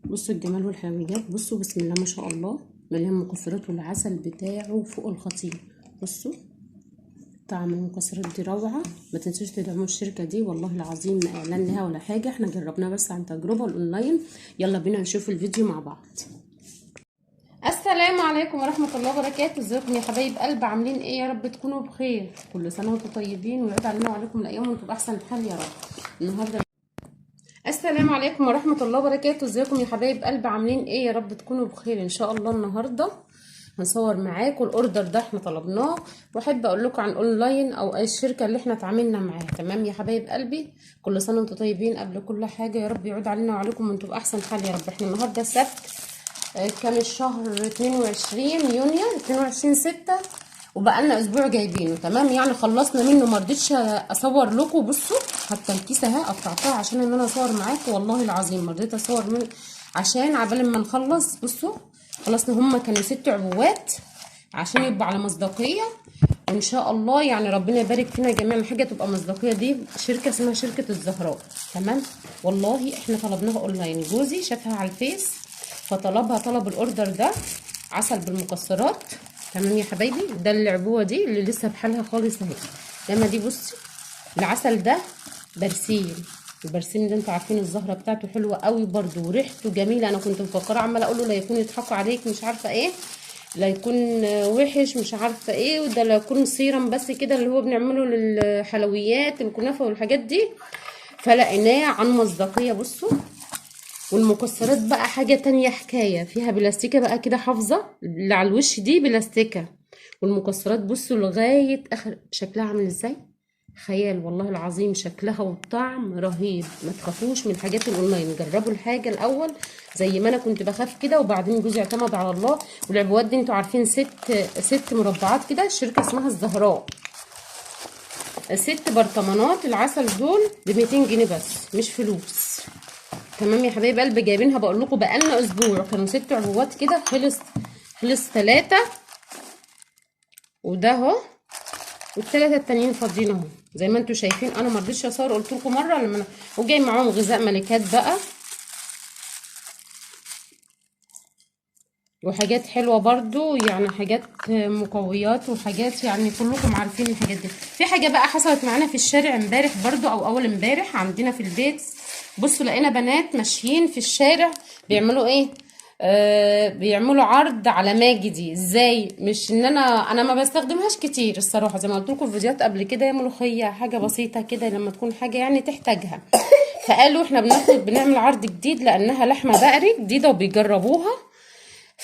بصوا الجمال والحلويات. بصوا بسم الله ما شاء الله، مليان مكسرات والعسل بتاعه فوق الخطير. بصوا طعم المكسرات دي روعه. ما تنسوش تدعموا الشركه دي، والله العظيم ما اعلان لها ولا حاجه، احنا جربناها بس عن تجربه الاونلاين. يلا بينا نشوف الفيديو مع بعض. السلام عليكم ورحمه الله وبركاته. ازيكم يا حبايب قلب؟ عاملين ايه؟ يا رب تكونوا بخير. كل سنه وانتم طيبين، ويعود علينا وعليكم الايام وانتم باحسن حال يا رب. النهارده السلام عليكم ورحمة الله وبركاته. ازيكم يا حبايب قلب؟ عاملين ايه؟ يا رب تكونوا بخير ان شاء الله. النهارده هنصور معاكم الاوردر ده، احنا طلبناه، واحب اقول لكم عن اونلاين او اي شركه اللي احنا اتعاملنا معاها. تمام يا حبايب قلبي؟ كل سنه وانتم طيبين قبل كل حاجه، يا رب يعود علينا وعليكم وانتم باحسن حال يا رب. احنا النهارده السبت، كان الشهر 22 يونيو 22/6، وبقالنا اسبوع جايبينه. تمام يعني خلصنا منه، ما رضيتش اصور لكم. بصوا حتى الكيسه اهي قطعتها عشان ان انا اصور معاكم، والله العظيم ما رضيت اصور من عشان عبال ما نخلص. بصوا خلصنا، هما كانوا 6 عبوات عشان يبقى على مصداقيه، وان شاء الله يعني ربنا يبارك فينا جميعا، حاجه تبقى مصداقيه. دي شركه اسمها شركه الزهراء. تمام والله احنا طلبناها اونلاين، جوزي شافها على الفيس فطلبها، طلب الاوردر ده عسل بالمكسرات. تمام يا حبايبي؟ ده العبوه دي اللي لسه بحالها خالص اهي. لما دي بصي العسل ده برسيم، البرسيم ده انتوا عارفين الزهره بتاعته حلوه قوي برده وريحته جميله. انا كنت مفكره عماله اقول له لا يكون يضحكوا عليك مش عارفه ايه، لا يكون وحش مش عارفه ايه، وده لا يكون سيرم بس كده اللي هو بنعمله للحلويات الكنافه والحاجات دي، فلقيناه عن مصداقيه. بصوا والمكسرات بقى حاجة تانية حكاية، فيها بلاستيكة بقى كده حافظة، اللي على الوش دي بلاستيكة، والمكسرات بصوا لغاية اخر شكلها عامل ازاي، خيال والله العظيم. شكلها والطعم رهيب. ما تخافوش من الحاجات الاونلاين، جربوا الحاجة الاول زي ما انا كنت بخاف كده، وبعدين جوزي اعتمد على الله. والعبوات دي انتوا عارفين ست مربعات كده، الشركة اسمها الزهراء. 6 برطمانات العسل دول ب200 جنيه بس، مش فلوس. تمام يا حبايب قلبي؟ جايبينها بقول لكم بقالنا اسبوع، كانوا 6 عبوات كده، خلص 3 وده اهو، والثلاثه التانيين فاضيين اهو زي ما انتم شايفين. انا ما رضيتش اصور، قلت لكم مره لما وجاي معاهم غذاء ملكات بقى وحاجات حلوه برضو، يعني حاجات مقويات وحاجات يعني كلكم عارفين الحاجات دي. في حاجه بقى حصلت معانا في الشارع امبارح برضو او اول امبارح عندنا في البيت. بصوا لقينا بنات ماشيين في الشارع بيعملوا ايه، بيعملوا عرض على ماجي دي. ازاي؟ مش ان انا ما بستخدمهاش كتير الصراحه، زي ما قلت لكم في فيديوهات قبل كده، يا ملوخيه حاجه بسيطه كده لما تكون حاجه يعني تحتاجها. فقالوا احنا بنعمل عرض جديد لانها لحمه بقري جديده وبيجربوها،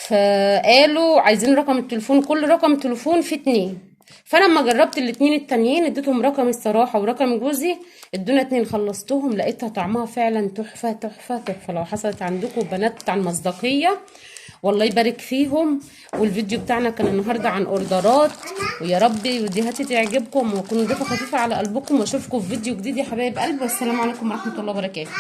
فقالوا عايزين رقم التليفون، كل رقم تليفون فيه 2. فانا لما جربت الاتنين التانيين اديتهم رقم الصراحه ورقم جوزي، ادونا 2 خلصتهم، لقيتها طعمها فعلا تحفه تحفه تحفه. لو حصلت عندكم بنات عن مصداقيه والله يبارك فيهم. والفيديو بتاعنا كان النهارده عن اوردرات، ويا رب فيديوهاتي تعجبكم وتكون ضيفه خفيفه على قلبكم، واشوفكم في فيديو جديد يا حبايب قلبي، والسلام عليكم ورحمه الله وبركاته.